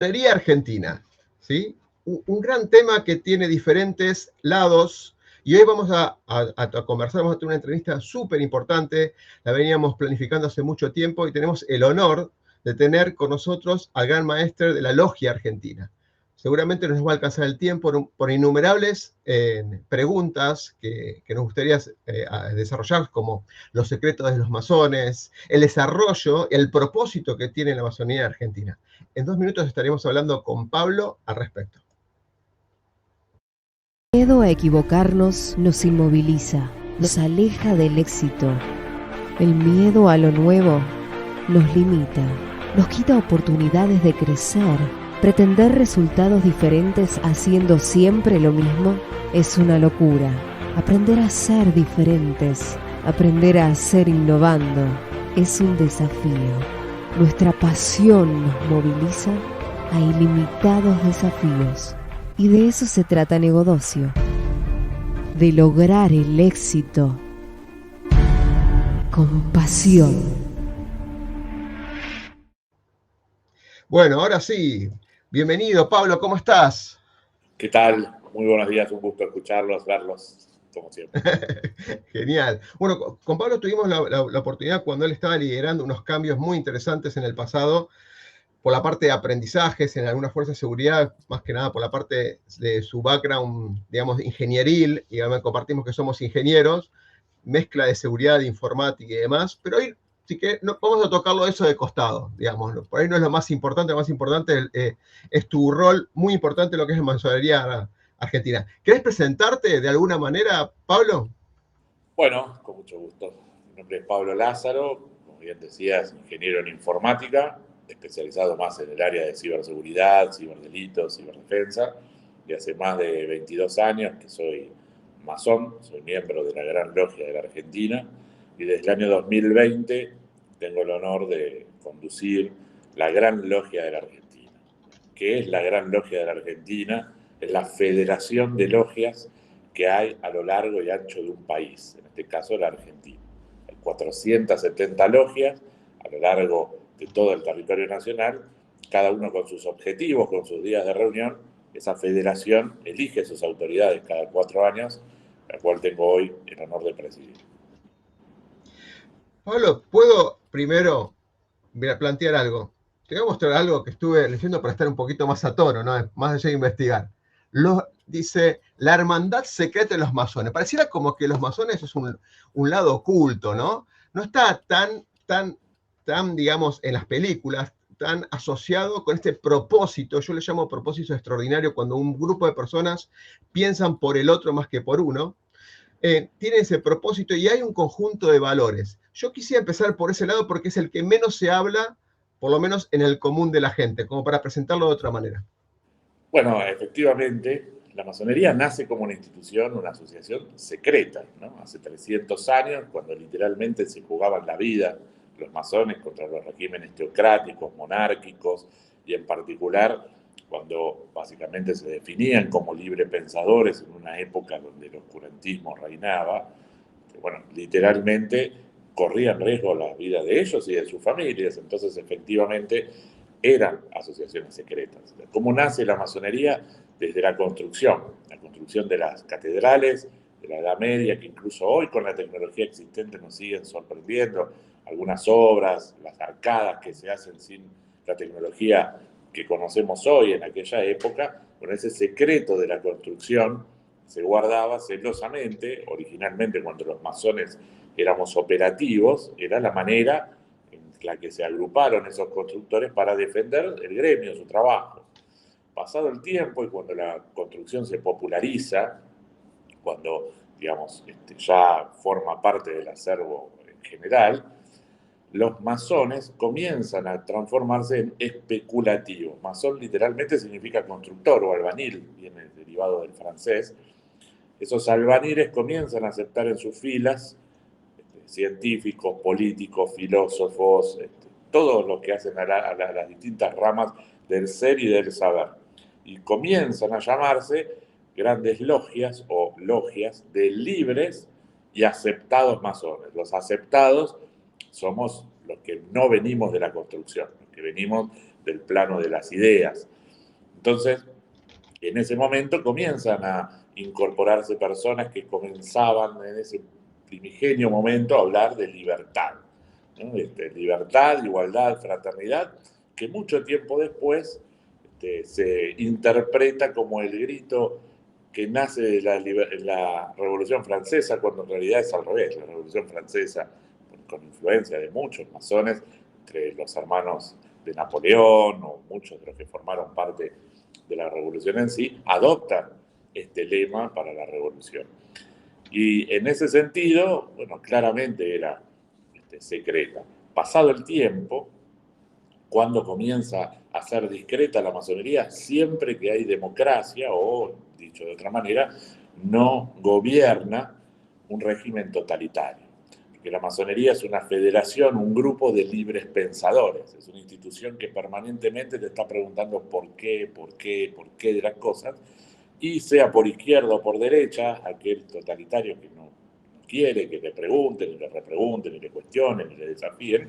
Masonería argentina, ¿sí? Un gran tema que tiene diferentes lados y hoy vamos a conversar, vamos a tener una entrevista súper importante, la veníamos planificando hace mucho tiempo y tenemos el honor de tener con nosotros al gran maestre de la logia argentina. Seguramente nos va a alcanzar el tiempo por innumerables preguntas que nos gustaría desarrollar, como los secretos de los masones, el desarrollo, el propósito que tiene la masonería argentina. En 2 minutos estaremos hablando con Pablo al respecto. El miedo a equivocarnos nos inmoviliza, nos aleja del éxito. El miedo a lo nuevo nos limita, nos quita oportunidades de crecer. Pretender resultados diferentes haciendo siempre lo mismo es una locura. Aprender a ser diferentes, aprender a ser innovando, es un desafío. Nuestra pasión nos moviliza a ilimitados desafíos. Y de eso se trata Negodocio, de lograr el éxito con pasión. Bueno, ahora sí, bienvenido Pablo, ¿cómo estás? ¿Qué tal? Muy buenos días, un gusto escucharlos, verlos, como siempre. Genial. Bueno, con Pablo tuvimos la oportunidad cuando él estaba liderando unos cambios muy interesantes en el pasado, por la parte de aprendizajes en algunas fuerzas de seguridad, más que nada por la parte de su background, digamos, ingenieril, y además compartimos que somos ingenieros, mezcla de seguridad, de informática y demás, pero hoy sí que no, vamos a tocarlo eso de costado, digamos, ¿no? Por ahí no es lo más importante es tu rol muy importante en lo que es masonería argentina. ¿Querés presentarte de alguna manera, Pablo? Bueno, con mucho gusto. Mi nombre es Pablo Lázaro, como bien decías, ingeniero en informática, especializado más en el área de ciberseguridad, ciberdelitos, ciberdefensa, y hace más de 22 años que soy masón, soy miembro de la Gran Logia de la Argentina, y desde el año 2020 tengo el honor de conducir la Gran Logia de la Argentina. ¿Qué es la Gran Logia de la Argentina? Es la federación de logias que hay a lo largo y ancho de un país, en este caso la Argentina. Hay 470 logias a lo largo de todo el territorio nacional, cada uno con sus objetivos, con sus días de reunión. Esa federación elige sus autoridades cada 4 años, la cual tengo hoy el honor de presidir. Pablo, ¿puedo primero plantear algo? Te voy a mostrar algo que estuve leyendo para estar un poquito más a tono, ¿no? Más allá de investigar. Dice, la hermandad secreta de los masones. Pareciera como que los masones es un lado oculto, ¿no? No está tan, digamos, en las películas, tan asociado con este propósito, yo le llamo propósito extraordinario, cuando un grupo de personas piensan por el otro más que por uno, tiene ese propósito y hay un conjunto de valores. Yo quisiera empezar por ese lado porque es el que menos se habla, por lo menos en el común de la gente, como para presentarlo de otra manera. Bueno, efectivamente, la masonería nace como una institución, una asociación secreta, ¿no? Hace 300 años, cuando literalmente se jugaban la vida los masones contra los regímenes teocráticos, monárquicos, y en particular cuando básicamente se definían como librepensadores en una época donde el oscurantismo reinaba, que, bueno, literalmente corrían riesgo la vida de ellos y de sus familias. Entonces, efectivamente, eran asociaciones secretas. ¿Cómo nace la masonería? Desde la construcción de las catedrales de la Edad Media, que incluso hoy con la tecnología existente nos siguen sorprendiendo. Algunas obras, las arcadas que se hacen sin la tecnología que conocemos hoy en aquella época, con ese secreto de la construcción se guardaba celosamente. Originalmente, cuando los masones éramos operativos, era la manera en la que se agruparon esos constructores para defender el gremio, su trabajo. Pasado el tiempo y cuando la construcción se populariza, cuando, digamos, ya forma parte del acervo en general, los masones comienzan a transformarse en especulativos. Masón literalmente significa constructor o albanil, viene derivado del francés. Esos albaniles comienzan a aceptar en sus filas científicos, políticos, filósofos, todos los que hacen a las distintas ramas del ser y del saber. Y comienzan a llamarse grandes logias o logias de libres y aceptados masones. Los aceptados somos los que no venimos de la construcción, los que venimos del plano de las ideas. Entonces, en ese momento comienzan a incorporarse personas que comenzaban en ese primigenio momento a hablar de libertad, ¿no? Libertad, igualdad, fraternidad, que mucho tiempo después se interpreta como el grito que nace de la Revolución Francesa, cuando en realidad es al revés. La Revolución Francesa, con influencia de muchos masones, entre los hermanos de Napoleón o muchos de los que formaron parte de la revolución en sí, adoptan este lema para la revolución. Y en ese sentido, bueno, claramente era secreta. Pasado el tiempo, cuando comienza a ser discreta la masonería, siempre que hay democracia, o dicho de otra manera, no gobierna un régimen totalitario. Porque la masonería es una federación, un grupo de libres pensadores, es una institución que permanentemente te está preguntando por qué de las cosas, y sea por izquierda o por derecha, aquel totalitario que no quiere que le pregunten, ni le repregunten, ni le cuestionen, ni le desafíen,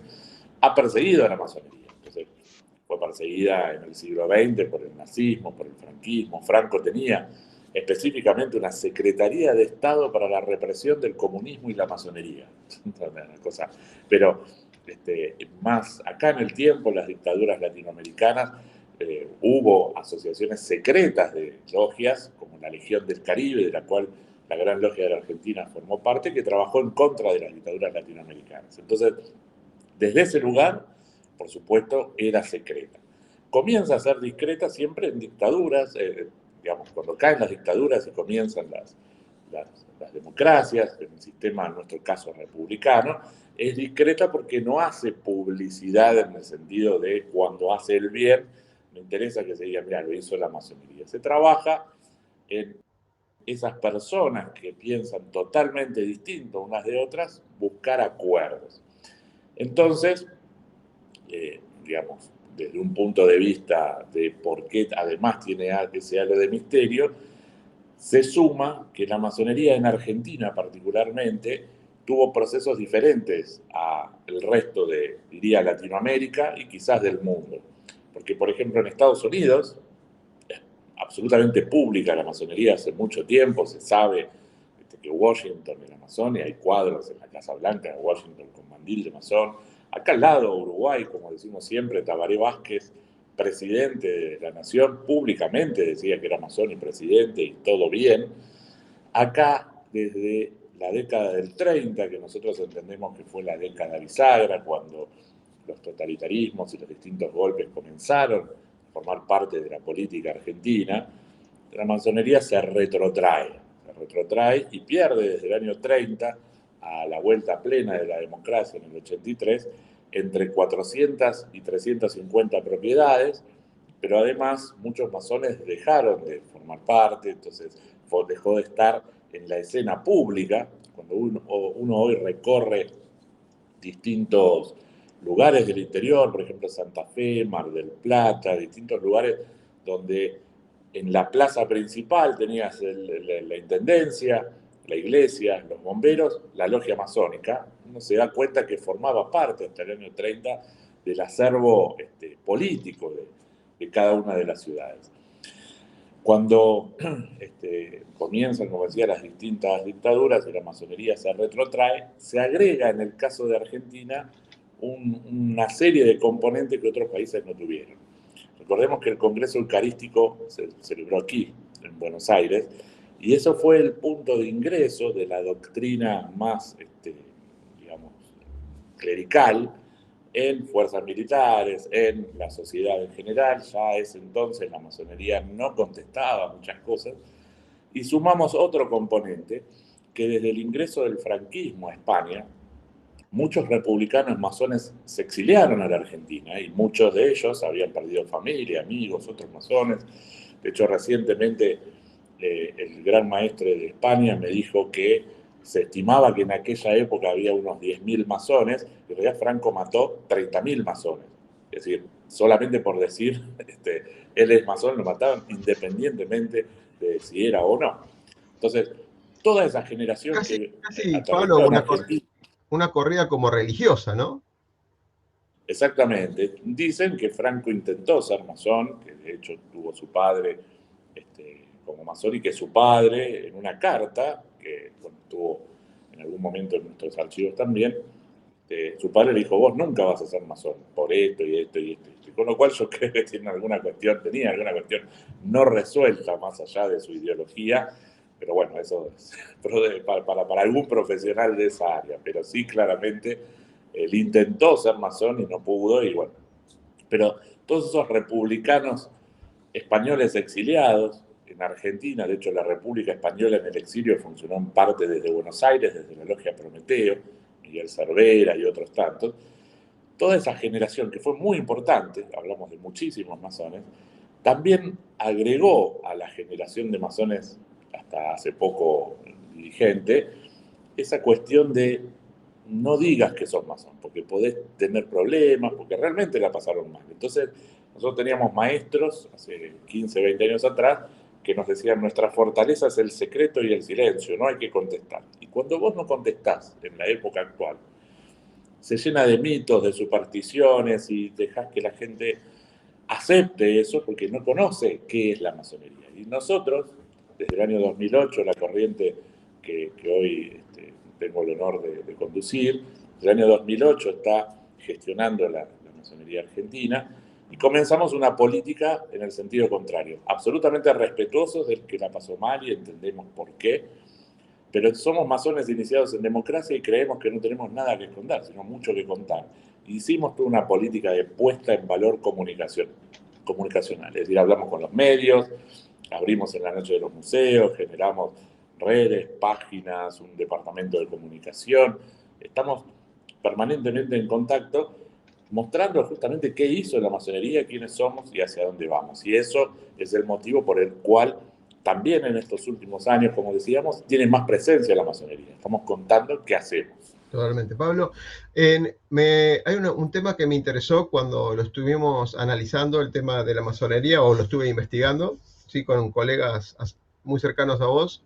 ha perseguido a la masonería. Entonces, fue perseguida en el siglo XX por el nazismo, por el franquismo. Franco tenía específicamente una Secretaría de Estado para la represión del comunismo y la masonería. Una cosa. Pero más acá en el tiempo, las dictaduras latinoamericanas, hubo asociaciones secretas de logias, como la Legión del Caribe, de la cual la Gran Logia de la Argentina formó parte, que trabajó en contra de las dictaduras latinoamericanas. Entonces, desde ese lugar, por supuesto, era secreta. Comienza a ser discreta siempre en dictaduras, digamos, cuando caen las dictaduras y comienzan las democracias, en el sistema, en nuestro caso, republicano, es discreta porque no hace publicidad en el sentido de cuando hace el bien, me interesa que se diga, mira, lo hizo la masonería. Se trabaja en esas personas que piensan totalmente distinto unas de otras, buscar acuerdos. Entonces, digamos, desde un punto de vista de por qué además tiene ese halo de misterio, se suma que la masonería en Argentina particularmente tuvo procesos diferentes al resto de, diría, Latinoamérica y quizás del mundo. Porque, por ejemplo, en Estados Unidos, es absolutamente pública la masonería hace mucho tiempo, se sabe que Washington era masón y hay cuadros en la Casa Blanca de Washington con mandil de masón. Acá al lado, Uruguay, como decimos siempre, Tabaré Vázquez, presidente de la nación, públicamente decía que era masón y presidente y todo bien. Acá, desde la década del 30, que nosotros entendemos que fue la década bisagra, cuando los totalitarismos y los distintos golpes comenzaron a formar parte de la política argentina, la masonería se retrotrae y pierde desde el año 30 a la vuelta plena de la democracia en el 83, entre 400 y 350 propiedades, pero además muchos masones dejaron de formar parte, entonces dejó de estar en la escena pública. Cuando uno hoy recorre distintos lugares del interior, por ejemplo Santa Fe, Mar del Plata, distintos lugares donde en la plaza principal tenías la intendencia, la iglesia, los bomberos, la logia masónica. Uno se da cuenta que formaba parte hasta el año 30 del acervo político de cada una de las ciudades. Cuando comienzan, como decía, las distintas dictaduras y la masonería se retrotrae, se agrega en el caso de Argentina una serie de componentes que otros países no tuvieron. Recordemos que el Congreso Eucarístico se celebró aquí, en Buenos Aires, y eso fue el punto de ingreso de la doctrina más, digamos, clerical en fuerzas militares, en la sociedad en general. Ya a ese entonces la masonería no contestaba muchas cosas, y sumamos otro componente, que desde el ingreso del franquismo a España, muchos republicanos masones se exiliaron a la Argentina y muchos de ellos habían perdido familia, amigos, otros masones. De hecho, recientemente el gran maestre de España me dijo que se estimaba que en aquella época había unos 10.000 masones, y en realidad Franco mató 30.000 masones. Es decir, solamente por decir, él es masón, lo mataban independientemente de si era o no. Entonces, toda esa generación casi Pablo, una corrida como religiosa, ¿no? Exactamente. Dicen que Franco intentó ser masón, que de hecho tuvo su padre como masón, y que su padre, en una carta, que bueno, estuvo en algún momento en nuestros archivos también, su padre le dijo: vos nunca vas a ser masón, por esto y esto y esto. Y con lo cual yo creo que tenía alguna cuestión no resuelta más allá de su ideología, pero bueno, eso es para algún profesional de esa área, pero sí, claramente él intentó ser masón y no pudo, y bueno, pero todos esos republicanos españoles exiliados en Argentina, de hecho la República Española en el exilio funcionó en parte desde Buenos Aires, desde la Logia Prometeo, Miguel Cervera y otros tantos, toda esa generación que fue muy importante, hablamos de muchísimos masones, también agregó a la generación de masones hasta hace poco dirigente esa cuestión de no digas que sos masón, porque podés tener problemas, porque realmente la pasaron mal. Entonces, nosotros teníamos maestros, hace 15, 20 años atrás, que nos decían: nuestra fortaleza es el secreto y el silencio, no hay que contestar. Y cuando vos no contestás en la época actual, se llena de mitos, de supersticiones, y dejás que la gente acepte eso porque no conoce qué es la masonería. Y nosotros, desde el año 2008, la corriente que hoy tengo el honor de conducir, desde el año 2008 está gestionando la masonería argentina, y comenzamos una política en el sentido contrario, absolutamente respetuosos del que la pasó mal y entendemos por qué, pero somos masones iniciados en democracia y creemos que no tenemos nada que esconder, sino mucho que contar. Hicimos toda una política de puesta en valor comunicacional, es decir, hablamos con los medios, abrimos en la noche de los museos, generamos redes, páginas, un departamento de comunicación, estamos permanentemente en contacto, mostrando justamente qué hizo la masonería, quiénes somos y hacia dónde vamos. Y eso es el motivo por el cual también en estos últimos años, como decíamos, tiene más presencia la masonería. Estamos contando qué hacemos. Totalmente, Pablo. Hay un tema que me interesó cuando lo estuvimos analizando, el tema de la masonería, o lo estuve investigando, ¿sí? Con colegas muy cercanos a vos.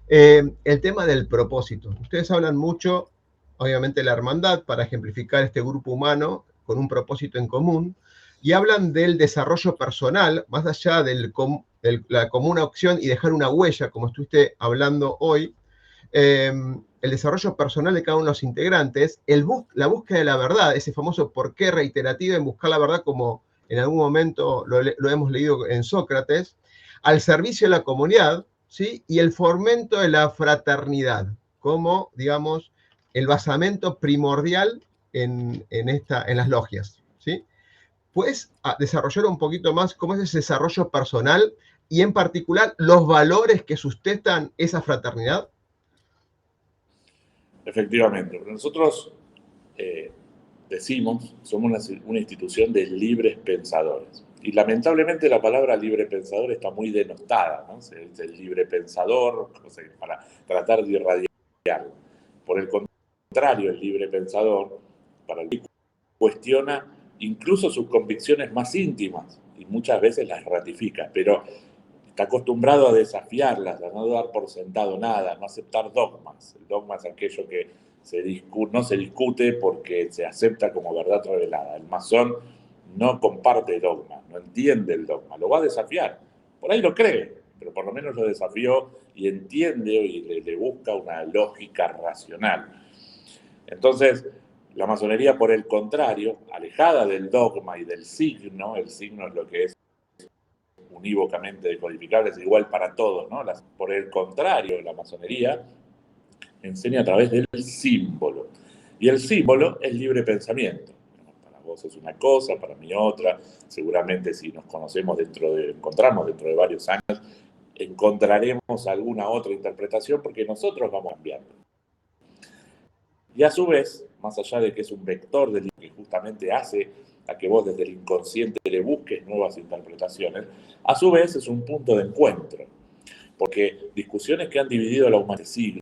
El tema del propósito. Ustedes hablan mucho, obviamente, de la hermandad para ejemplificar este grupo humano con un propósito en común, y hablan del desarrollo personal, más allá de la común opción y dejar una huella, como estuviste hablando hoy. El desarrollo personal de cada uno de los integrantes, la búsqueda de la verdad, ese famoso por qué reiterativo en buscar la verdad, como en algún momento lo hemos leído en Sócrates, al servicio de la comunidad, ¿sí? Y el fomento de la fraternidad, como, digamos, el basamento primordial en las logias, ¿sí? ¿Puedes desarrollar un poquito más cómo es ese desarrollo personal y, en particular, los valores que sustentan esa fraternidad? Efectivamente, nosotros decimos, somos una institución de libres pensadores. Y lamentablemente la palabra libre pensador está muy denostada, ¿no? Se dice el libre pensador, o sea, para tratar de irradiarlo. Por el contrario, el libre pensador, para el que cuestiona incluso sus convicciones más íntimas y muchas veces las ratifica, pero está acostumbrado a desafiarlas, a no dar por sentado nada, a no aceptar dogmas. El dogma es aquello que no se discute porque se acepta como verdad revelada. El masón no comparte dogma, no entiende el dogma, lo va a desafiar. Por ahí lo cree, pero por lo menos lo desafió y entiende y le busca una lógica racional. Entonces, la masonería, por el contrario, alejada del dogma y del signo, el signo es lo que es unívocamente decodificable, es igual para todos, ¿no? Por el contrario, la masonería enseña a través del símbolo. Y el símbolo es libre pensamiento. Para vos es una cosa, para mí otra. Seguramente si nos encontramos dentro de varios años, encontraremos alguna otra interpretación porque nosotros vamos cambiando. Y a su vez, más allá de que es un vector del que justamente hace a que vos desde el inconsciente le busques nuevas interpretaciones, a su vez es un punto de encuentro. Porque discusiones que han dividido a la humanidad siglos,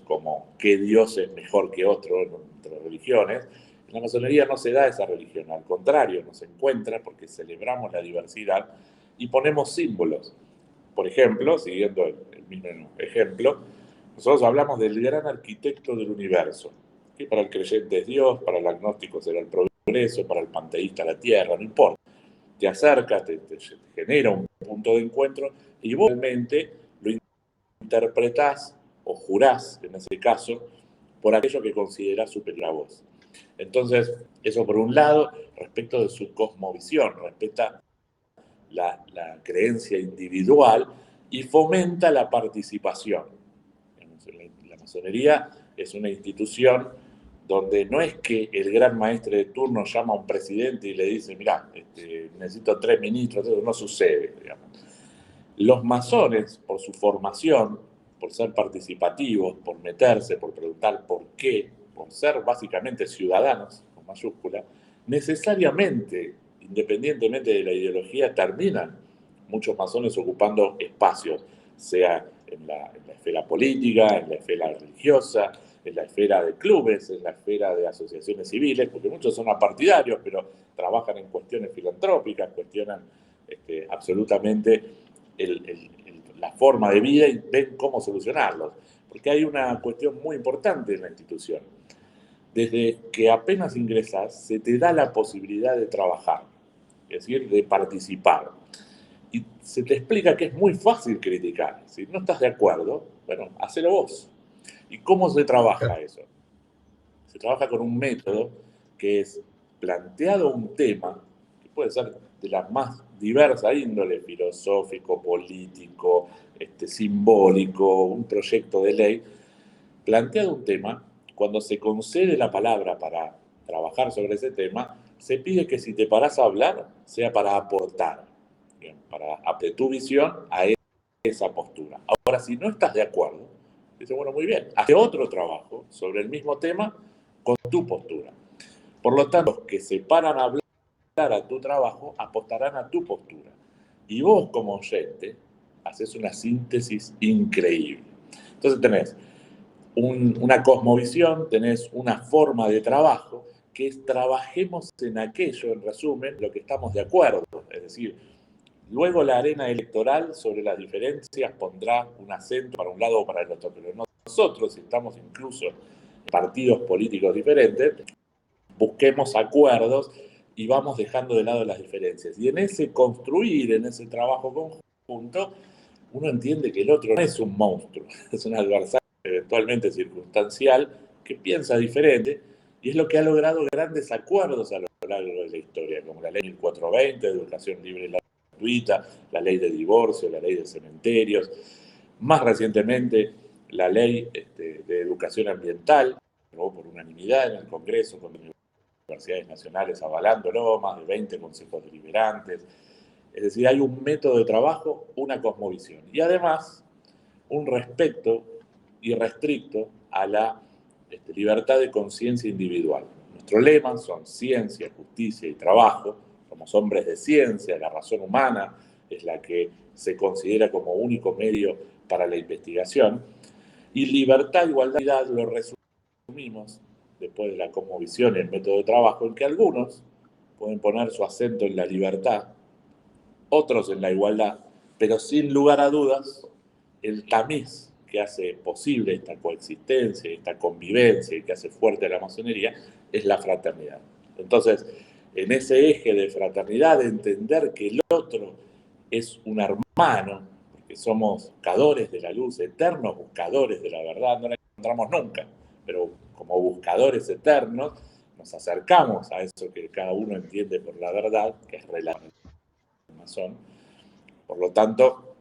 como qué Dios es mejor que otro entre religiones, en la masonería no se da esa religión, al contrario, nos encuentra porque celebramos la diversidad y ponemos símbolos. Por ejemplo, siguiendo el mismo ejemplo, nosotros hablamos del gran arquitecto del universo, que para el creyente es Dios, para el agnóstico será el proveedor, progreso, para el panteísta la tierra, no importa. Te acercas, te genera un punto de encuentro y vos realmente lo interpretás o jurás, en ese caso, por aquello que considerás superior a vos. Entonces, eso por un lado, respecto de su cosmovisión, respeta la creencia individual y fomenta la participación. La masonería es una institución donde no es que el gran maestre de turno llama a un presidente y le dice, mirá, necesito 3 ministros, eso no sucede, digamos. Los masones, por su formación, por ser participativos, por meterse, por preguntar por qué, por ser básicamente ciudadanos, con mayúscula, necesariamente, independientemente de la ideología, terminan muchos masones ocupando espacios, sea en la esfera política, en la esfera religiosa, en la esfera de clubes, en la esfera de asociaciones civiles, porque muchos son apartidarios, pero trabajan en cuestiones filantrópicas, cuestionan absolutamente la forma de vida y ven cómo solucionarlos. Porque hay una cuestión muy importante en la institución. Desde que apenas ingresas, se te da la posibilidad de trabajar, es decir, de participar. Y se te explica que es muy fácil criticar. Si no estás de acuerdo, bueno, hacelo vos. ¿Y cómo se trabaja eso? Se trabaja con un método que es planteado un tema, que puede ser de la más diversa índole, filosófico, político, simbólico, un proyecto de ley, planteado un tema, cuando se concede la palabra para trabajar sobre ese tema, se pide que si te parás a hablar, sea para aportar, bien, para de tu visión a esa postura. Ahora, si no estás de acuerdo, dice, bueno, muy bien, haz otro trabajo sobre el mismo tema con tu postura. Por lo tanto, los que se paran a hablar a tu trabajo, apostarán a tu postura. Y vos, como oyente, haces una síntesis increíble. Entonces tenés una cosmovisión, tenés una forma de trabajo, que es trabajemos en aquello, en resumen, lo que estamos de acuerdo. Es decir, luego la arena electoral sobre las diferencias pondrá un acento para un lado o para el otro, pero nosotros, si estamos incluso en partidos políticos diferentes, busquemos acuerdos y vamos dejando de lado las diferencias. Y en ese construir, en ese trabajo conjunto, uno entiende que el otro no es un monstruo, es un adversario eventualmente circunstancial que piensa diferente y es lo que ha logrado grandes acuerdos a lo largo de la historia, como la ley 1420 de educación libre y gratuita, la ley de divorcio, la ley de cementerios, más recientemente la ley de educación ambiental, ¿no? Por unanimidad en el Congreso, con universidades nacionales avalándolo, más de 20 consejos deliberantes. Es decir, hay un método de trabajo, una cosmovisión y además un respeto irrestricto a la libertad de conciencia individual. Nuestro lema son ciencia, justicia y trabajo. Somos hombres de ciencia, la razón humana es la que se considera como único medio para la investigación. Y libertad, igualdad, lo resumimos después de la cosmovisión y el método de trabajo, en que algunos pueden poner su acento en la libertad, otros en la igualdad, pero sin lugar a dudas, el tamiz que hace posible esta coexistencia, esta convivencia y que hace fuerte la masonería es la fraternidad. Entonces, en ese eje de fraternidad, de entender que el otro es un hermano, porque somos buscadores de la luz, eternos buscadores de la verdad, no la encontramos nunca, pero como buscadores eternos nos acercamos a eso que cada uno entiende por la verdad, que es relativo. Por lo tanto,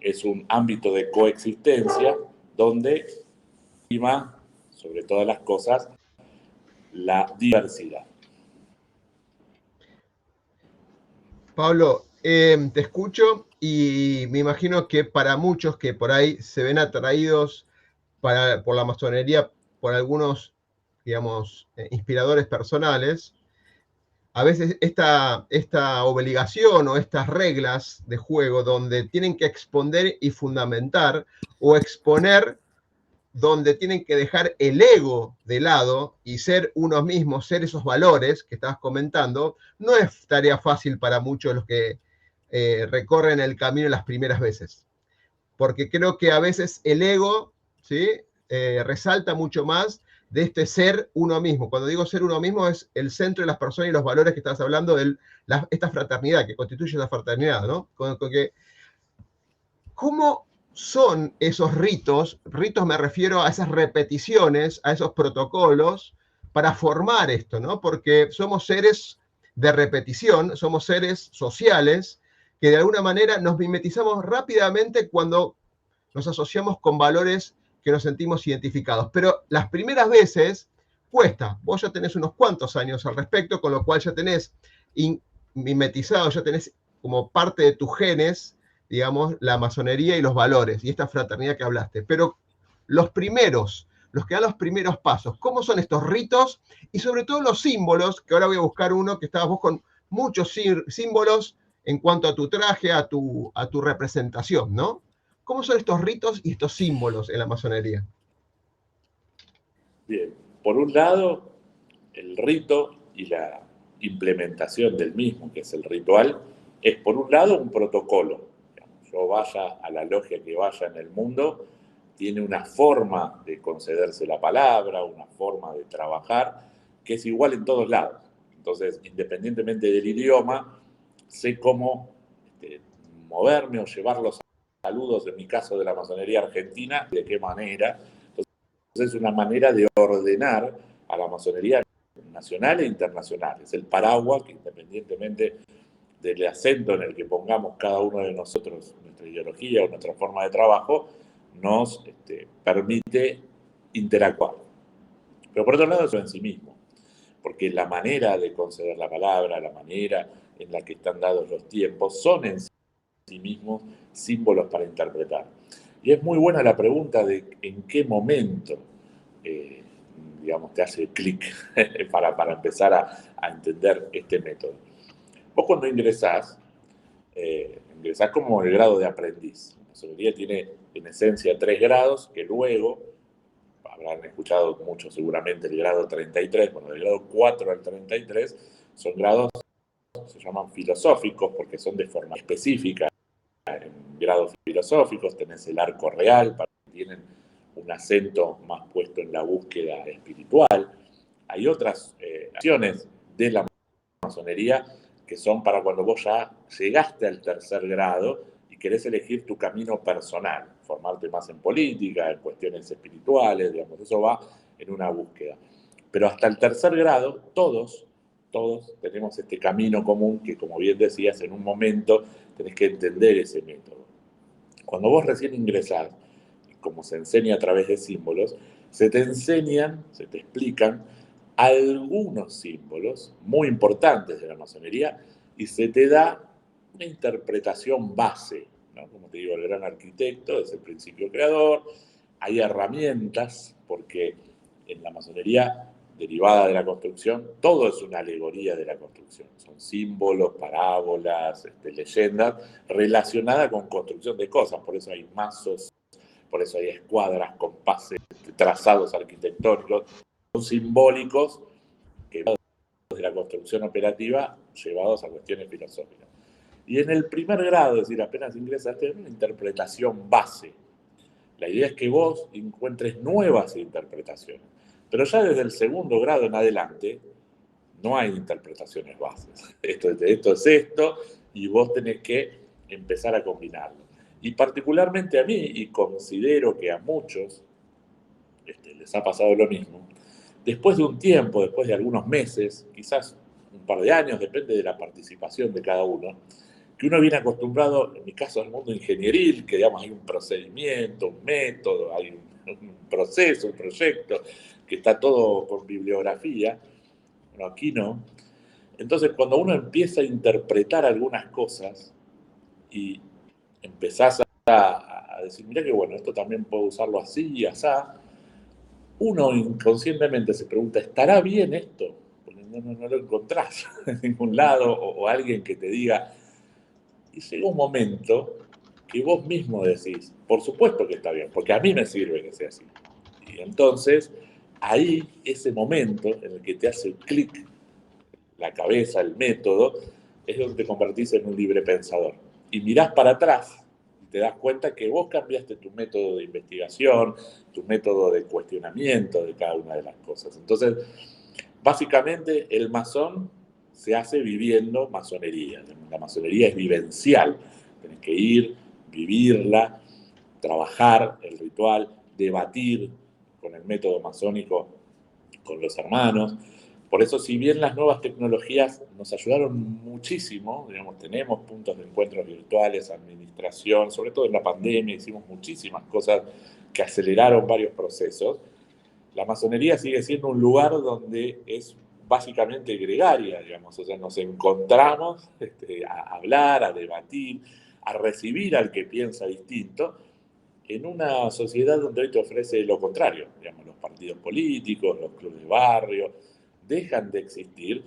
es un ámbito de coexistencia donde prima, sobre todas las cosas, la diversidad. Pablo, te escucho y me imagino que para muchos que por ahí se ven atraídos por la masonería, por algunos, digamos, inspiradores personales, a veces esta obligación o estas reglas de juego donde tienen que exponer y fundamentar o exponer donde tienen que dejar el ego de lado y ser unos mismos, ser esos valores que estabas comentando, no es tarea fácil para muchos de los que recorren el camino las primeras veces. Porque creo que a veces el ego, ¿sí? Resalta mucho más de este ser uno mismo. Cuando digo ser uno mismo es el centro de las personas y los valores que estabas hablando de esta fraternidad, que constituye la fraternidad, ¿no? ¿Cómo son esos ritos? Ritos me refiero a esas repeticiones, a esos protocolos para formar esto, ¿no? Porque somos seres de repetición, somos seres sociales que de alguna manera nos mimetizamos rápidamente cuando nos asociamos con valores que nos sentimos identificados. Pero las primeras veces cuesta. Vos ya tenés unos cuantos años al respecto, con lo cual ya tenés mimetizado, ya tenés como parte de tus genes, digamos, la masonería y los valores y esta fraternidad que hablaste. Pero los primeros, los que dan los primeros pasos, ¿cómo son estos ritos? Y sobre todo los símbolos, que ahora voy a buscar uno, que estabas vos con muchos símbolos en cuanto a tu traje, a tu representación, ¿no? ¿Cómo son estos ritos y estos símbolos en la masonería? Bien, por un lado, el rito y la implementación del mismo, que es el ritual, es por un lado un protocolo. Yo vaya a la logia que vaya en el mundo, tiene una forma de concederse la palabra, una forma de trabajar, que es igual en todos lados. Entonces, independientemente del idioma, sé cómo moverme o llevar los saludos, en mi caso de la masonería argentina, de qué manera. Entonces, es una manera de ordenar a la masonería nacional e internacional. Es el paraguas que, independientemente del acento en el que pongamos cada uno de nosotros, nuestra ideología o nuestra forma de trabajo, nos permite interactuar. Pero por otro lado, eso en sí mismo, porque la manera de conceder la palabra, la manera en la que están dados los tiempos, son en sí mismos símbolos para interpretar. Y es muy buena la pregunta de en qué momento, digamos, te hace clic para empezar a entender este método. Vos cuando ingresás como el grado de aprendiz. La masonería tiene en esencia 3 grados que luego, habrán escuchado mucho seguramente el grado 33, bueno, del grado 4 al 33 son grados, se llaman filosóficos porque son de forma específica. En grados filosóficos tenés el arco real, para que tienen un acento más puesto en la búsqueda espiritual. Hay otras acciones de la masonería que son para cuando vos ya llegaste al 3er grado y querés elegir tu camino personal, formarte más en política, en cuestiones espirituales, digamos, eso va en una búsqueda. Pero hasta el 3er grado, todos tenemos este camino común que, como bien decías, en un momento tenés que entender ese método. Cuando vos recién ingresás, como se enseña a través de símbolos, se te enseñan, se te explican algunos símbolos muy importantes de la masonería y se te da una interpretación base, ¿no? Como te digo, el gran arquitecto es el principio creador, hay herramientas, porque en la masonería derivada de la construcción, todo es una alegoría de la construcción, son símbolos, parábolas, leyendas relacionadas con construcción de cosas, por eso hay mazos, por eso hay escuadras, compases, trazados arquitectónicos, son simbólicos que de la construcción operativa llevados a cuestiones filosóficas. Y en el primer grado, es decir, apenas ingresaste, hay una interpretación base. La idea es que vos encuentres nuevas interpretaciones. Pero ya desde el 2.º grado en adelante, no hay interpretaciones bases. Esto es esto, y vos tenés que empezar a combinarlo. Y particularmente a mí, y considero que a muchos les ha pasado lo mismo, después de un tiempo, después de algunos meses, quizás un par de años, depende de la participación de cada uno, que uno viene acostumbrado, en mi caso, al mundo ingenieril, que digamos hay un procedimiento, un método, hay un proceso, un proyecto, que está todo con bibliografía. Bueno, aquí no. Entonces, cuando uno empieza a interpretar algunas cosas y empezás a decir, mirá que bueno, esto también puedo usarlo así y asá, uno inconscientemente se pregunta, ¿estará bien esto? Porque no lo encontrás en ningún lado, o alguien que te diga, y llega un momento que vos mismo decís, por supuesto que está bien, porque a mí me sirve que sea así. Y entonces, ahí, ese momento en el que te hace clic la cabeza, el método, es donde te convertís en un libre pensador. Y mirás para atrás y te das cuenta que vos cambiaste tu método de investigación, tu método de cuestionamiento de cada una de las cosas. Entonces, básicamente, el masón se hace viviendo masonería. La masonería es vivencial. Tenés que ir, vivirla, trabajar el ritual, debatir con el método masónico con los hermanos. Por eso, si bien las nuevas tecnologías nos ayudaron muchísimo, digamos, tenemos puntos de encuentros virtuales, administración, sobre todo en la pandemia hicimos muchísimas cosas que aceleraron varios procesos, la masonería sigue siendo un lugar donde es básicamente gregaria, digamos, o sea, nos encontramos a hablar, a debatir, a recibir al que piensa distinto, en una sociedad donde hoy te ofrece lo contrario, digamos, los partidos políticos, los clubes de barrio, dejan de existir,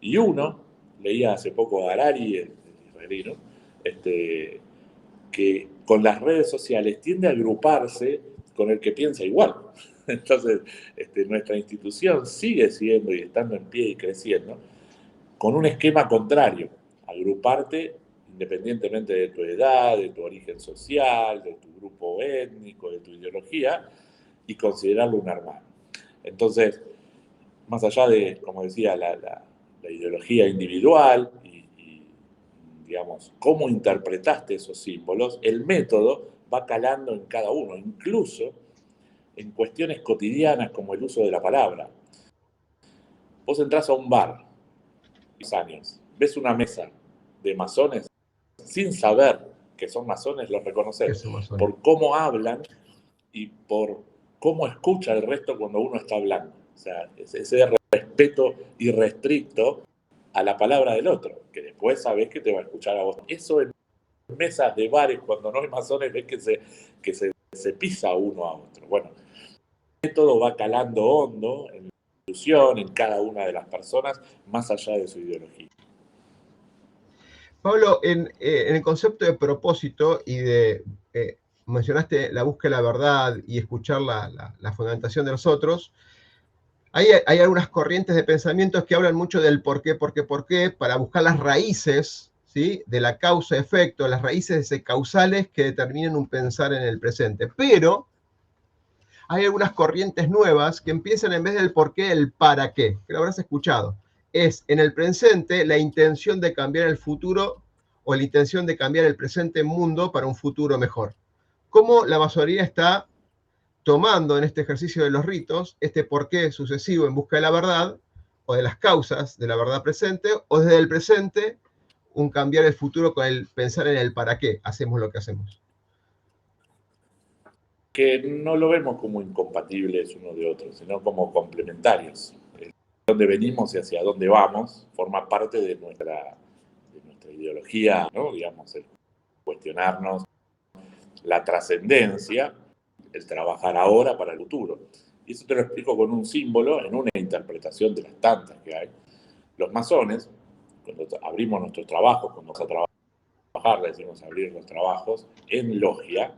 y uno, leía hace poco a Harari, el israelí, que con las redes sociales tiende a agruparse con el que piensa igual. Entonces, nuestra institución sigue siendo y estando en pie y creciendo con un esquema contrario, agruparte independientemente de tu edad, de tu origen social, de tu grupo étnico, de tu ideología, y considerarlo un hermano. Entonces, más allá de, como decía, la ideología individual y, digamos, cómo interpretaste esos símbolos, el método va calando en cada uno, incluso en cuestiones cotidianas como el uso de la palabra. Vos entrás a un bar, 10 años, ves una mesa de masones, sin saber que son masones, los reconoces por cómo hablan y por cómo escucha el resto cuando uno está hablando. O sea, ese respeto irrestricto a la palabra del otro, que después sabés que te va a escuchar a vos. Eso en mesas de bares, cuando no hay masones, ves que se pisa uno a otro. Bueno, todo va calando hondo en la institución, en cada una de las personas, más allá de su ideología. Pablo, en el concepto de propósito y mencionaste la búsqueda de la verdad y escuchar la fundamentación de los otros, hay algunas corrientes de pensamientos que hablan mucho del por qué, para buscar las raíces, ¿sí?, de la causa-efecto, las raíces causales que determinan un pensar en el presente. Pero hay algunas corrientes nuevas que empiezan en vez del por qué, el para qué, que lo habrás escuchado. Es en el presente la intención de cambiar el futuro o la intención de cambiar el presente mundo para un futuro mejor. ¿Cómo la masonería está tomando en este ejercicio de los ritos este porqué sucesivo en busca de la verdad o de las causas de la verdad presente, o desde el presente un cambiar el futuro con el pensar en el para qué hacemos lo que hacemos? Que no lo vemos como incompatibles uno de otro, sino como complementarios. Dónde venimos y hacia dónde vamos forma parte de nuestra ideología, ¿no? Digamos, el cuestionarnos la trascendencia, el trabajar ahora para el futuro. Y eso te lo explico con un símbolo en una interpretación de las tantas que hay. Los masones, cuando abrimos nuestros trabajos, cuando vamos a trabajar, le decimos abrir los trabajos en logia,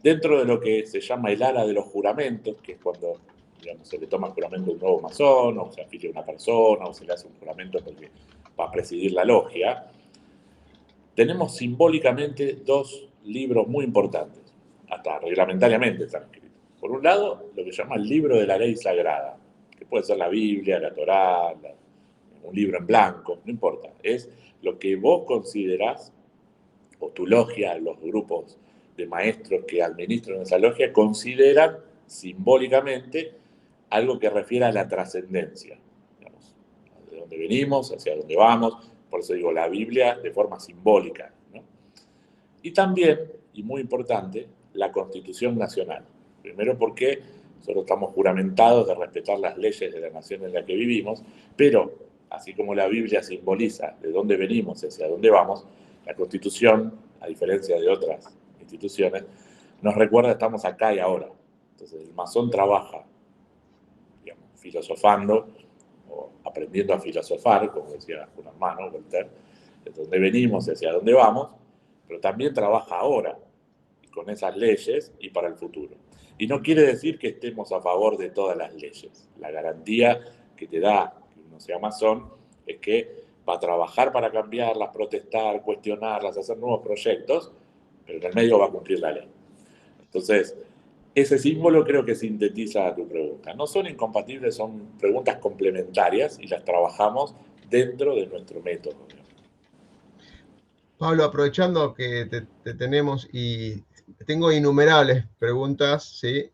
dentro de lo que se llama el ala de los juramentos, que es cuando, digamos, se le toma el juramento a un nuevo masón, o se afilia a una persona, o se le hace un juramento porque va a presidir la logia, tenemos simbólicamente dos libros muy importantes, hasta reglamentariamente están escritos. Por un lado, lo que se llama el libro de la ley sagrada, que puede ser la Biblia, la Torá, un libro en blanco, no importa. Es lo que vos considerás, o tu logia, los grupos de maestros que administran esa logia, consideran simbólicamente algo que refiere a la trascendencia. Digamos, de dónde venimos, hacia dónde vamos. Por eso digo, la Biblia de forma simbólica, ¿no? Y también, y muy importante, la Constitución Nacional. Primero porque nosotros estamos juramentados de respetar las leyes de la nación en la que vivimos, pero así como la Biblia simboliza de dónde venimos y hacia dónde vamos, la Constitución, a diferencia de otras instituciones, nos recuerda que estamos acá y ahora. Entonces el masón trabaja, digamos, filosofando o aprendiendo a filosofar, como decía un hermano, Voltaire, de dónde venimos y hacia dónde vamos, pero también trabaja ahora, con esas leyes y para el futuro. Y no quiere decir que estemos a favor de todas las leyes. La garantía que te da que uno sea masón es que va a trabajar para cambiarlas, protestar, cuestionarlas, hacer nuevos proyectos, pero en el medio va a cumplir la ley. Entonces, ese símbolo creo que sintetiza tu pregunta. No son incompatibles, son preguntas complementarias y las trabajamos dentro de nuestro método. Pablo, aprovechando que te tenemos y tengo innumerables preguntas, ¿sí?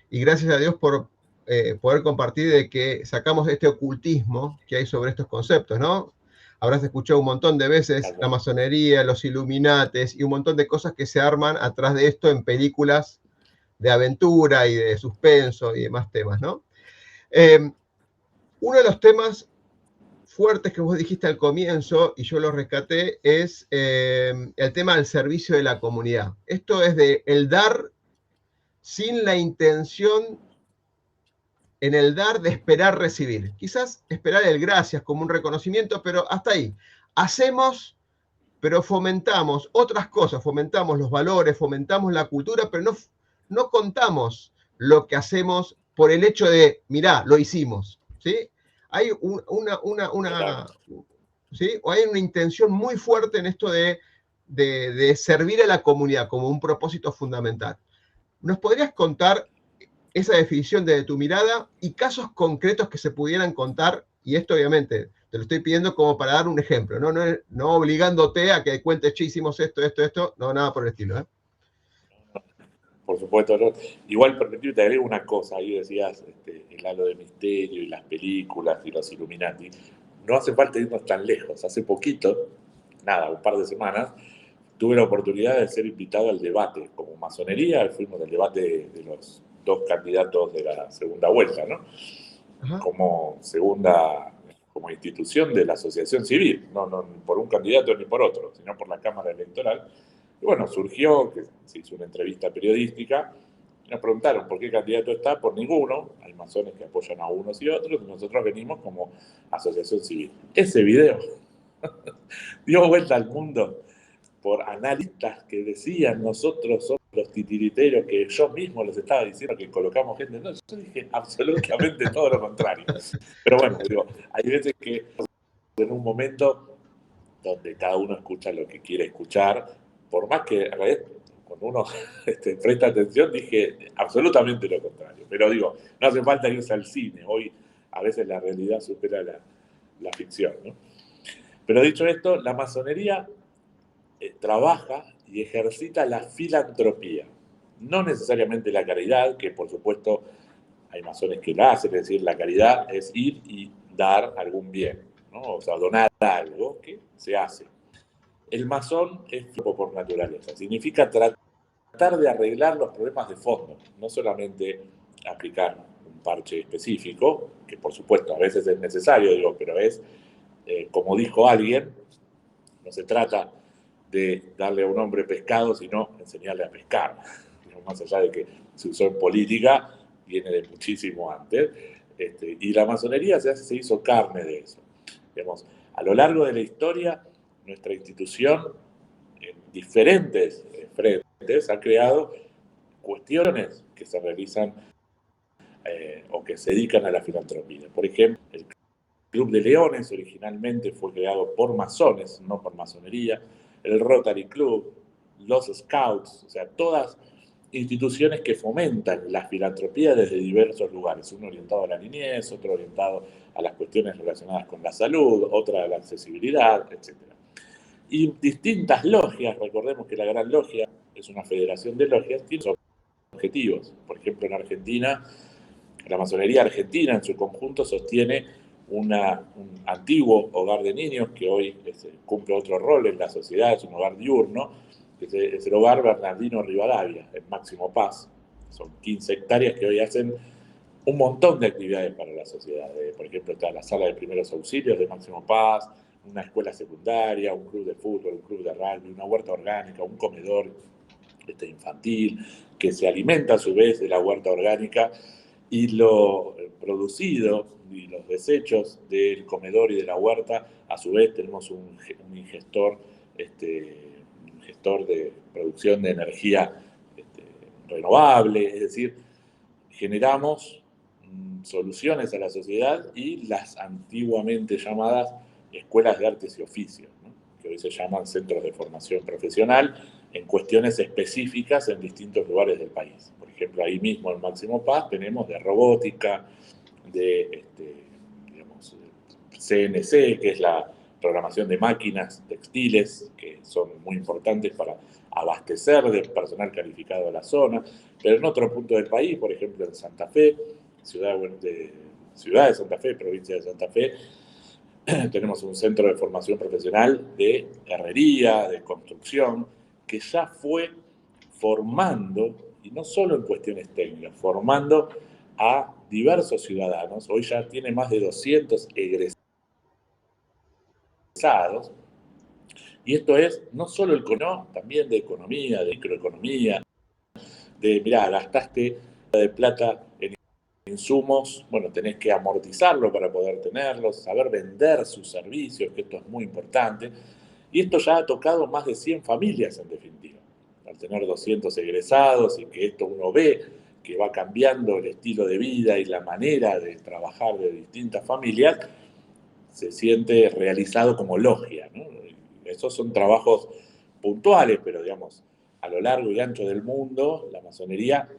Y gracias a Dios por poder compartir de que sacamos este ocultismo que hay sobre estos conceptos, ¿no? Habrás escuchado un montón de veces la masonería, los Illuminates y un montón de cosas que se arman atrás de esto en películas de aventura y de suspenso y demás temas, ¿no? Uno de los temas fuertes que vos dijiste al comienzo, y yo lo rescaté, es el tema del servicio de la comunidad. Esto es de el dar sin la intención en el dar de esperar recibir. Quizás esperar el gracias como un reconocimiento, pero hasta ahí. Hacemos, pero fomentamos otras cosas, fomentamos los valores, fomentamos la cultura, pero no contamos lo que hacemos por el hecho de, mirá, lo hicimos, ¿sí? Hay ¿sí? O hay una intención muy fuerte en esto de servir a la comunidad como un propósito fundamental. ¿Nos podrías contar esa definición desde tu mirada y casos concretos que se pudieran contar? Y esto obviamente te lo estoy pidiendo como para dar un ejemplo, no obligándote a que cuentes, che, hicimos esto, no, nada por el estilo, ¿eh? Por supuesto, ¿no? Igual, permitime, te agrego una cosa. Ahí decías el halo de misterio y las películas y los Illuminati. No hace falta irnos tan lejos. Hace poquito, nada, un par de semanas, tuve la oportunidad de ser invitado al debate como masonería. Fuimos al debate de los dos candidatos de la segunda vuelta, ¿no? Ajá. Como institución de la asociación civil, no por un candidato ni por otro, sino por la Cámara Electoral. Y bueno, surgió que se hizo una entrevista periodística, y nos preguntaron por qué candidato está, por ninguno, hay masones que apoyan a unos y otros, y nosotros venimos como asociación civil. Ese video dio vuelta al mundo por analistas que decían nosotros somos los titiriteros, que yo mismo les estaba diciendo que colocamos gente. No, yo dije absolutamente todo lo contrario. Pero bueno, digo, hay veces que en un momento donde cada uno escucha lo que quiere escuchar, por más que a veces cuando uno presta atención, dije absolutamente lo contrario. Pero digo, no hace falta irse al cine. Hoy a veces la realidad supera la ficción, ¿no? Pero dicho esto, la masonería trabaja y ejercita la filantropía. No necesariamente la caridad, que por supuesto hay masones que la hacen, es decir, la caridad es ir y dar algún bien, ¿no? O sea, donar algo que se hace. El masón es filántropo por naturaleza, significa tratar de arreglar los problemas de fondo, no solamente aplicar un parche específico, que por supuesto a veces es necesario, digo, pero es, como dijo alguien, no se trata de darle a un hombre pescado, sino enseñarle a pescar. Más allá de que se usó en política, viene de muchísimo antes, y la masonería se hizo carne de eso. Digamos, a lo largo de la historia, nuestra institución, en diferentes frentes, ha creado cuestiones que se realizan o que se dedican a la filantropía. Por ejemplo, el Club de Leones originalmente fue creado por masones, no por masonería, el Rotary Club, los Scouts, o sea, todas instituciones que fomentan la filantropía desde diversos lugares, uno orientado a la niñez, otro orientado a las cuestiones relacionadas con la salud, otra a la accesibilidad, etc. Y distintas logias, recordemos que la Gran Logia es una federación de logias, tiene objetivos. Por ejemplo, en Argentina, la masonería argentina en su conjunto sostiene un antiguo hogar de niños que hoy cumple otro rol en la sociedad, es un hogar diurno, que es el hogar Bernardino Rivadavia, en Máximo Paz. Son 15 hectáreas que hoy hacen un montón de actividades para la sociedad. Por ejemplo, está la sala de primeros auxilios de Máximo Paz, una escuela secundaria, un club de fútbol, un club de rugby, una huerta orgánica, un comedor infantil, que se alimenta a su vez de la huerta orgánica, y lo producido y los desechos del comedor y de la huerta, a su vez tenemos un gestor de producción de energía renovable, es decir, generamos soluciones a la sociedad y las antiguamente llamadas escuelas de artes y oficios, ¿no? Que hoy se llaman centros de formación profesional, en cuestiones específicas en distintos lugares del país. Por ejemplo, ahí mismo en Máximo Paz tenemos de robótica, de digamos, CNC, que es la programación de máquinas textiles, que son muy importantes para abastecer de personal calificado a la zona, pero en otro punto del país, por ejemplo en Santa Fe, ciudad de Santa Fe, provincia de Santa Fe, tenemos un centro de formación profesional de herrería, de construcción, que ya fue formando, y no solo en cuestiones técnicas, formando a diversos ciudadanos. Hoy ya tiene más de 200 egresados. Y esto es no solo el no, también de economía, de microeconomía, de, mirá, gastaste de plata en insumos, bueno, tenés que amortizarlo para poder tenerlos, saber vender sus servicios, que esto es muy importante. Y esto ya ha tocado más de 100 familias, en definitiva. Al tener 200 egresados y que esto uno ve que va cambiando el estilo de vida y la manera de trabajar de distintas familias, se siente realizado como logia, ¿no? Esos son trabajos puntuales, pero digamos, a lo largo y ancho del mundo, la masonería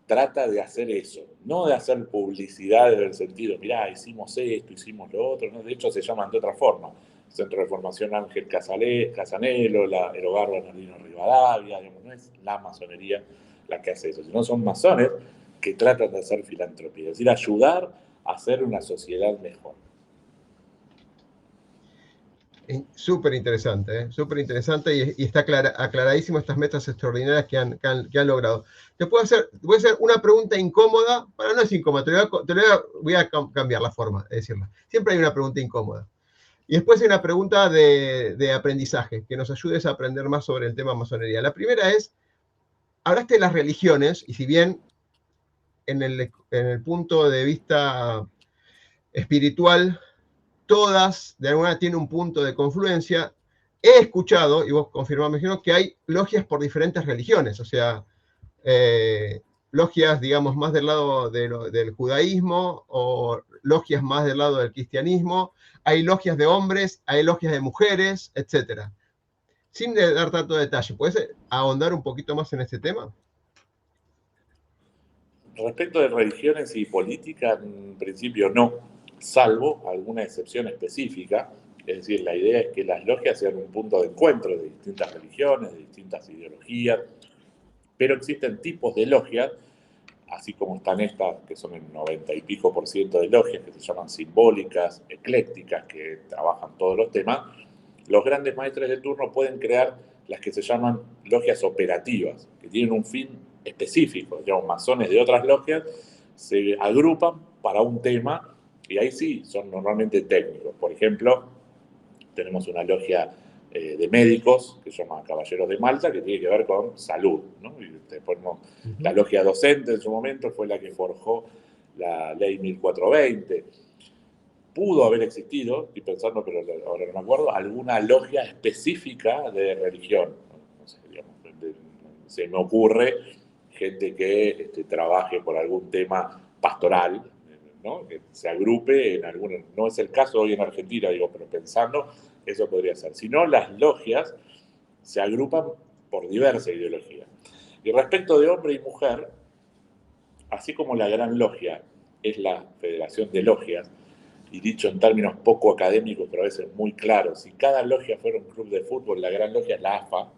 trata de hacer eso, no de hacer publicidad en el sentido, mirá, hicimos esto, hicimos lo otro, ¿no? De hecho se llaman de otra forma. Centro de Formación Ángel Casanelo, el Hogar Bernardino Rivadavia, digamos, no es la masonería la que hace eso, sino son masones que tratan de hacer filantropía, es decir, ayudar a hacer una sociedad mejor. Súper interesante, súper interesante y está aclaradísimo estas metas extraordinarias que han logrado. Voy a hacer una pregunta incómoda, no es incómoda, voy a cambiar la forma de decirla. Siempre hay una pregunta incómoda. Y después hay una pregunta de aprendizaje, que nos ayudes a aprender más sobre el tema masonería. La primera es, hablaste de las religiones, y si bien en el punto de vista espiritual, todas de alguna manera tienen un punto de confluencia, he escuchado, y vos confirmame, que hay logias por diferentes religiones, o sea, logias, digamos, más del lado del judaísmo, o logias más del lado del cristianismo, hay logias de hombres, hay logias de mujeres, etc. Sin dar tanto detalle, ¿puedes ahondar un poquito más en este tema? Respecto de religiones y política, en principio no, salvo alguna excepción específica. Es decir, la idea es que las logias sean un punto de encuentro de distintas religiones, de distintas ideologías, pero existen tipos de logias, así como están estas, que son el 90 y pico % de logias, que se llaman simbólicas, eclécticas, que trabajan todos los temas. Los grandes maestres de turno pueden crear las que se llaman logias operativas, que tienen un fin específico. Digamos, masones de otras logias se agrupan para un tema y ahí sí son normalmente técnicos. Por ejemplo, tenemos una logia de médicos que se llama Caballeros de Malta, que tiene que ver con salud, ¿no? Y después la logia docente en su momento fue la que forjó la ley 1420. Pudo haber existido, estoy pensando, pero ahora no me acuerdo, alguna logia específica de religión. No sé, digamos, se me ocurre gente que trabaje por algún tema pastoral, ¿no? Que se agrupe en algunos. No es el caso hoy en Argentina, digo, pero pensando, eso podría ser. Si no, las logias se agrupan por diversa ideología. Y respecto de hombre y mujer, así como la gran logia es la Federación de Logias, y dicho en términos poco académicos, pero a veces muy claros, si cada logia fuera un club de fútbol, la gran logia es la AFA.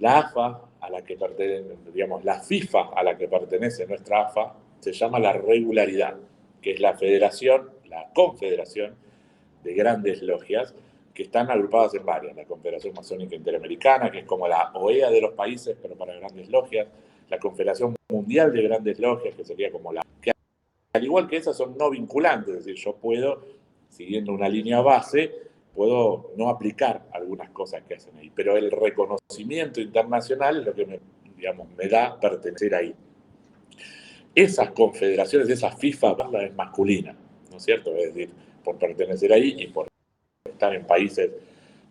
La AFA, a la que pertenece, digamos, la FIFA a la que pertenece nuestra AFA, se llama la regularidad, que es la federación, la confederación de grandes logias, que están agrupadas en varias. La Confederación Masónica Interamericana, que es como la OEA de los países, pero para grandes logias. La Confederación Mundial de Grandes Logias, que sería como la... que al igual que esas son no vinculantes, es decir, yo puedo, siguiendo una línea base, puedo no aplicar algunas cosas que hacen ahí, pero el reconocimiento internacional es lo que me da pertenecer ahí. Esas confederaciones, esa FIFA es masculina, ¿no es cierto? Es decir, por pertenecer ahí y por estar en países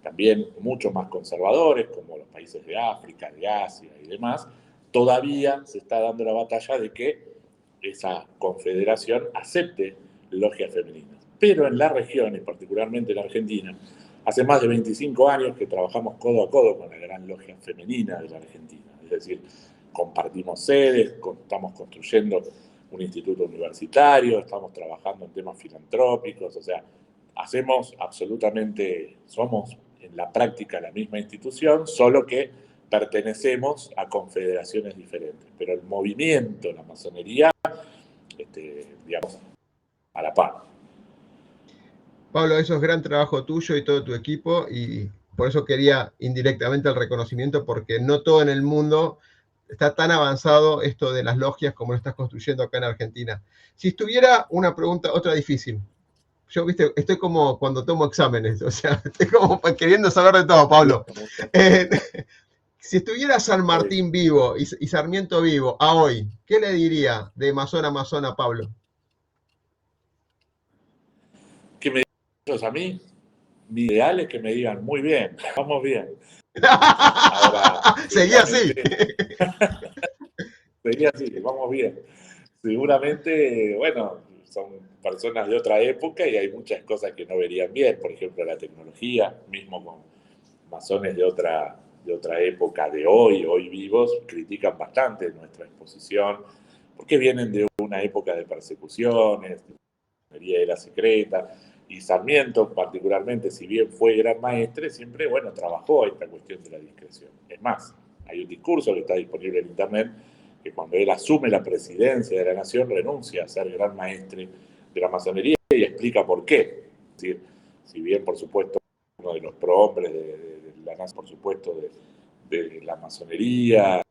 también mucho más conservadores, como los países de África, de Asia y demás, todavía se está dando la batalla de que esa confederación acepte logias femeninas. Pero en la región, y particularmente en Argentina, Hace más de 25 años que trabajamos codo a codo con la gran logia femenina de la Argentina. Es decir, compartimos sedes, estamos construyendo un instituto universitario, estamos trabajando en temas filantrópicos, o sea, hacemos absolutamente, somos en la práctica la misma institución, solo que pertenecemos a confederaciones diferentes. Pero el movimiento, la masonería, digamos, a la par. Pablo, eso es gran trabajo tuyo y todo tu equipo, y por eso quería indirectamente el reconocimiento, porque no todo en el mundo está tan avanzado esto de las logias como lo estás construyendo acá en Argentina. Si estuviera una pregunta, otra difícil. Yo, viste, estoy como cuando tomo exámenes, o sea, estoy como queriendo saber de todo, Pablo. Si estuviera San Martín vivo y Sarmiento vivo a hoy, ¿qué le diría de masón a masón a Pablo? ¿Qué me dicen a mí? Mi ideal es que me digan, muy bien, vamos bien. Ahora, seguía así. Seguía así, vamos bien. Seguramente, bueno, son personas de otra época y hay muchas cosas que no verían bien. Por ejemplo, la tecnología, mismo con masones de otra época de hoy vivos, critican bastante nuestra exposición, porque vienen de una época de persecuciones, de era secreta, y Sarmiento particularmente, si bien fue gran maestre, siempre, bueno, trabajó esta cuestión de la discreción. Es más, hay un discurso que está disponible en internet, que cuando él asume la presidencia de la nación, renuncia a ser gran maestre de la masonería y explica por qué. Es decir, si bien, por supuesto, uno de los prohombres de la nación, por supuesto, de la masonería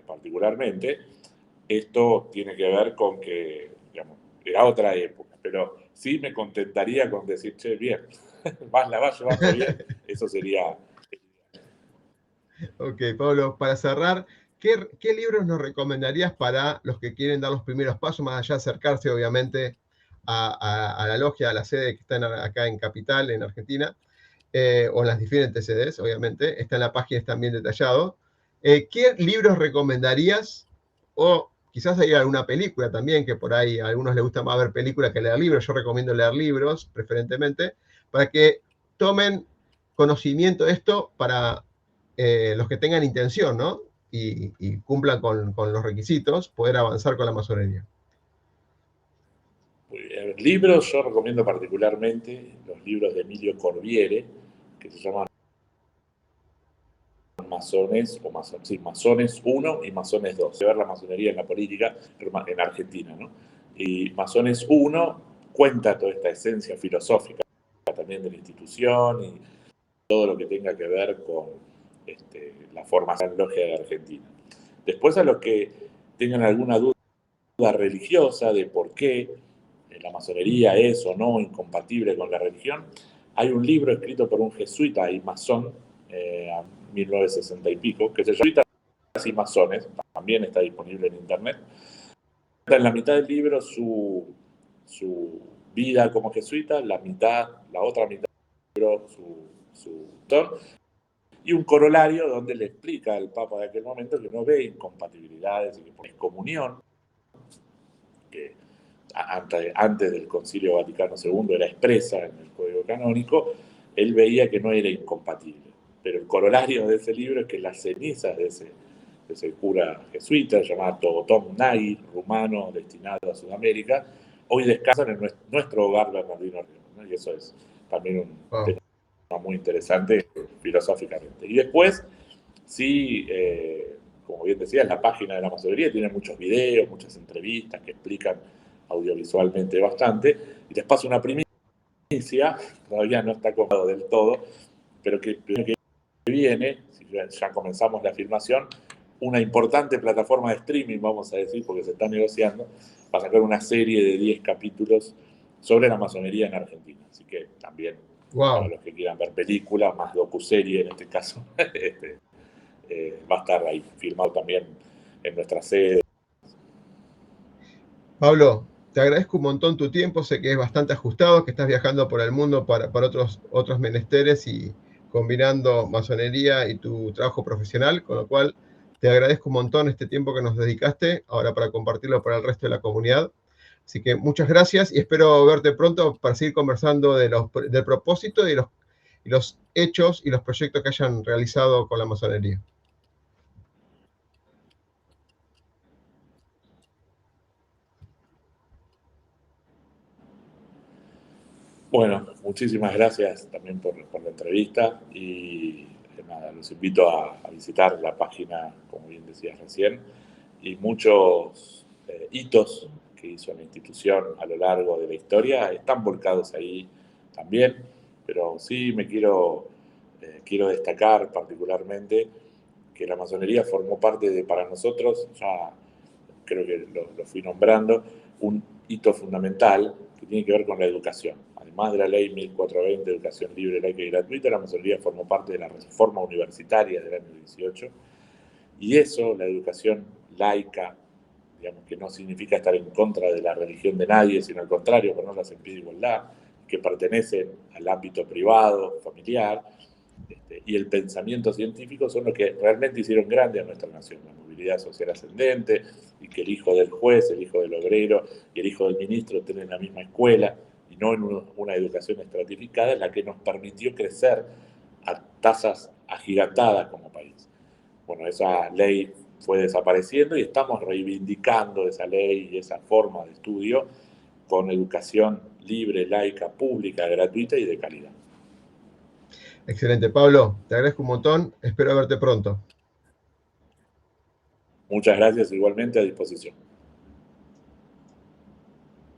particularmente, esto tiene que ver con que, digamos, era otra época, pero sí me contentaría con decir, che, bien, más la va llevando bien, eso sería. Ok, Pablo, para cerrar, ¿qué libros nos recomendarías para los que quieren dar los primeros pasos, más allá de acercarse, obviamente, a la logia, a la sede que está acá en Capital, en Argentina, o en las diferentes sedes, obviamente? Está en la página, están bien detallados. ¿Qué libros recomendarías? O quizás hay alguna película también, que por ahí a algunos les gusta más ver películas que leer libros. Yo recomiendo leer libros, preferentemente, para que tomen conocimiento de esto para los que tengan intención, ¿no? Y cumplan con los requisitos, poder avanzar con la masonería. Libros, yo recomiendo particularmente los libros de Emilio Corbiere, que se llaman Masones, o Masones 1 y Masones 2. De ver la masonería en la política en Argentina, ¿no? Y Masones 1 cuenta toda esta esencia filosófica también de la institución y todo lo que tenga que ver con la formación logia de Argentina. Después, a los que tengan alguna duda religiosa de por qué la masonería es o no incompatible con la religión, hay un libro escrito por un jesuita y masón, 1960 y pico, que se llama Jesuitas y Masones, también está disponible en internet. En la mitad del libro su vida como jesuita, la otra mitad del libro su autor, y un corolario donde le explica al Papa de aquel momento que no ve incompatibilidades y que por excomunión, que antes del Concilio Vaticano II era expresa en el Código Canónico, él veía que no era incompatible. Pero el corolario de ese libro es que las cenizas de ese cura jesuita, llamado Tom Nagy, rumano, destinado a Sudamérica, hoy descansan en nuestro hogar Bernardino Rivas, ¿no? Y eso es también un tema muy interesante filosóficamente. Y después, sí, como bien decía, la página de la masonería tiene muchos videos, muchas entrevistas que explican audiovisualmente bastante. Y les paso una primicia, todavía no está comprado del todo, pero que viene, si ya comenzamos la filmación, una importante plataforma de streaming, vamos a decir, porque se está negociando, para sacar una serie de 10 capítulos sobre la masonería en Argentina. Así que también, para los que quieran ver películas, más docuserie en este caso, va a estar ahí, filmado también en nuestra sede. Pablo, te agradezco un montón tu tiempo, sé que es bastante ajustado, que estás viajando por el mundo para otros menesteres y combinando masonería y tu trabajo profesional, con lo cual te agradezco un montón este tiempo que nos dedicaste ahora para compartirlo para el resto de la comunidad. Así que muchas gracias y espero verte pronto para seguir conversando del propósito y los hechos y los proyectos que hayan realizado con la masonería. Bueno, muchísimas gracias también por la entrevista y nada, los invito a visitar la página, como bien decías recién, y muchos hitos que hizo la institución a lo largo de la historia están volcados ahí también, pero sí quiero destacar particularmente que la masonería formó parte de, para nosotros, ya creo que lo fui nombrando, un hito fundamental que tiene que ver con la educación. Además de la ley 1420, educación libre, laica y gratuita, la masonería formó parte de la reforma universitaria del año 18, y eso, la educación laica, digamos, que no significa estar en contra de la religión de nadie, sino al contrario, ponerlas en pie de igualdad, que pertenecen al ámbito privado, familiar, y el pensamiento científico son los que realmente hicieron grande a nuestra nación, la movilidad social ascendente, y que el hijo del juez, el hijo del obrero y el hijo del ministro estén en la misma escuela, y no en una educación estratificada, es la que nos permitió crecer a tasas agigantadas como país. Bueno, esa ley fue desapareciendo y estamos reivindicando esa ley y esa forma de estudio con educación libre, laica, pública, gratuita y de calidad. Excelente, Pablo, te agradezco un montón, espero verte pronto. Muchas gracias, igualmente a disposición.